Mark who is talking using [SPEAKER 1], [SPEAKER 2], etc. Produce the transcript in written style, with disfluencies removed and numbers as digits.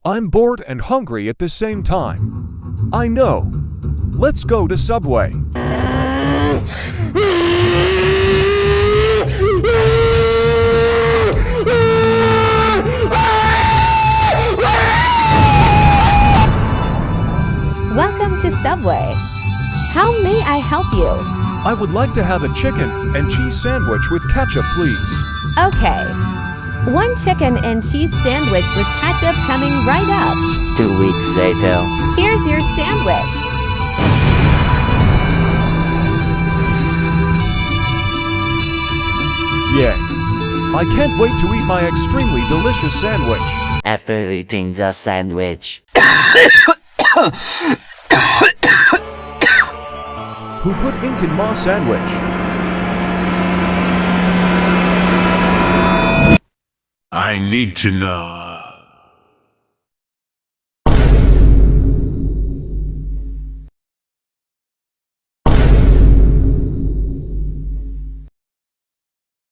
[SPEAKER 1] I'm bored and hungry at the same time. I know. Let's go to Subway.
[SPEAKER 2] Welcome to Subway. How may I help you?
[SPEAKER 1] I would like to have a chicken and cheese sandwich with ketchup, please.
[SPEAKER 2] Okay. 1 chicken and cheese sandwich with ketchup coming right up.
[SPEAKER 3] 2 weeks later.
[SPEAKER 2] Here's your sandwich.
[SPEAKER 1] Yay. I can't wait to eat my extremely delicious sandwich.
[SPEAKER 3] After eating the sandwich.
[SPEAKER 1] Who put ink in my sandwich?
[SPEAKER 4] I need to know.